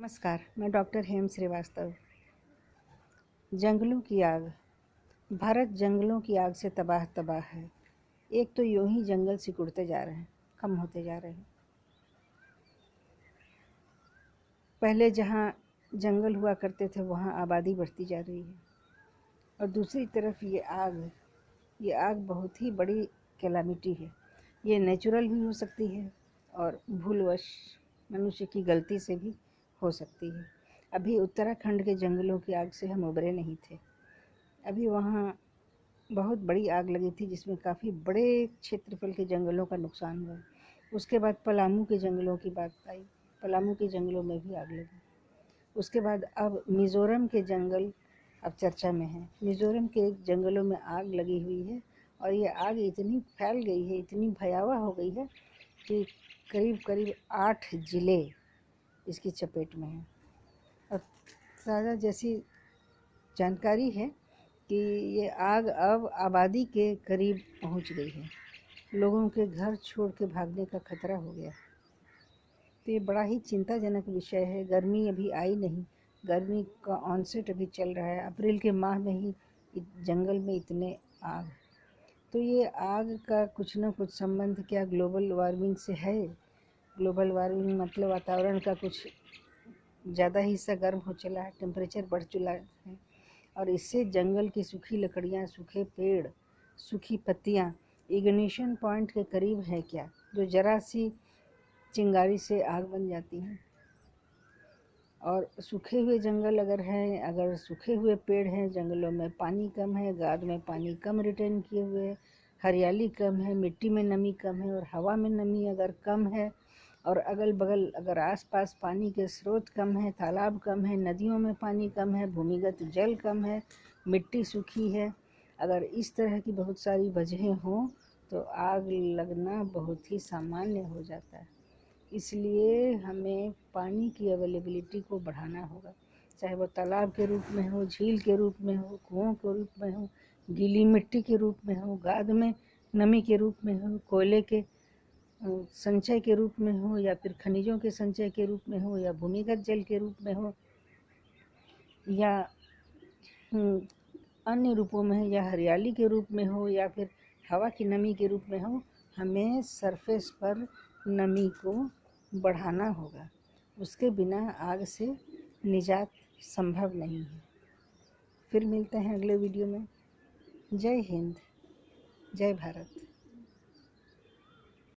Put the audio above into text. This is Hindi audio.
नमस्कार, मैं डॉक्टर हेम श्रीवास्तव। जंगलों की आग। भारत जंगलों की आग से तबाह तबाह है। एक तो यूं ही जंगल सिकुड़ते जा रहे हैं, कम होते जा रहे हैं। पहले जहाँ जंगल हुआ करते थे वहाँ आबादी बढ़ती जा रही है, और दूसरी तरफ ये आग बहुत ही बड़ी कैलामिटी है। ये नेचुरल भी हो सकती है और भूलवश मनुष्य की गलती से भी हो सकती है। अभी उत्तराखंड के जंगलों की आग से हम उबरे नहीं थे। अभी वहाँ बहुत बड़ी आग लगी थी जिसमें काफ़ी बड़े क्षेत्रफल के जंगलों का नुकसान हुआ। उसके बाद पलामू के जंगलों की बात आई। पलामू के जंगलों में भी आग लगी। उसके बाद अब मिज़ोरम के जंगल अब चर्चा में है। मिज़ोरम के जंगलों में आग लगी हुई है, और ये आग इतनी फैल गई है, इतनी भयावह हो गई है कि करीब करीब 8 ज़िले इसकी चपेट में हैं। और ताज़ा जैसी जानकारी है कि ये आग अब आबादी के करीब पहुंच गई है। लोगों के घर छोड़ के भागने का खतरा हो गया। तो ये बड़ा ही चिंताजनक विषय है। गर्मी अभी आई नहीं, गर्मी का ऑनसेट अभी चल रहा है। अप्रैल के माह में ही जंगल में इतने आग। तो ये आग का कुछ न कुछ संबंध क्या ग्लोबल वार्मिंग से है? ग्लोबल वार्मिंग मतलब वातावरण का कुछ ज़्यादा ही हिस्सा गर्म हो चला है, टेम्परेचर बढ़ चुका है, और इससे जंगल की सूखी लकड़ियाँ, सूखे पेड़, सूखी पत्तियाँ इग्निशन पॉइंट के करीब है क्या, जो ज़रा सी चिंगारी से आग बन जाती हैं। और सूखे हुए जंगल अगर सूखे हुए पेड़ हैं, जंगलों में पानी कम है, गाद में पानी कम रिटेन किए हुए है, हरियाली कम है, मिट्टी में नमी कम है, और हवा में नमी अगर कम है, और अगल बगल अगर आसपास पानी के स्रोत कम है, तालाब कम है, नदियों में पानी कम है, भूमिगत जल कम है, मिट्टी सूखी है, अगर इस तरह की बहुत सारी वजहें हों तो आग लगना बहुत ही सामान्य हो जाता है। इसलिए हमें पानी की अवेलेबिलिटी को बढ़ाना होगा, चाहे वो तालाब के रूप में हो, झील के रूप में हो, कुओं के रूप में हो, गीली मिट्टी के रूप में हो, गाद में नमी के रूप में हो, कोयले के संचय के रूप में हो, या फिर खनिजों के संचय के रूप में हो, या भूमिगत जल के रूप में हो, या अन्य रूपों में हो, या हरियाली के रूप में हो, या फिर हवा की नमी के रूप में हो। हमें सरफेस पर नमी को बढ़ाना होगा। उसके बिना आग से निजात संभव नहीं है। फिर मिलते हैं अगले वीडियो में। जय हिंद, जय भारत।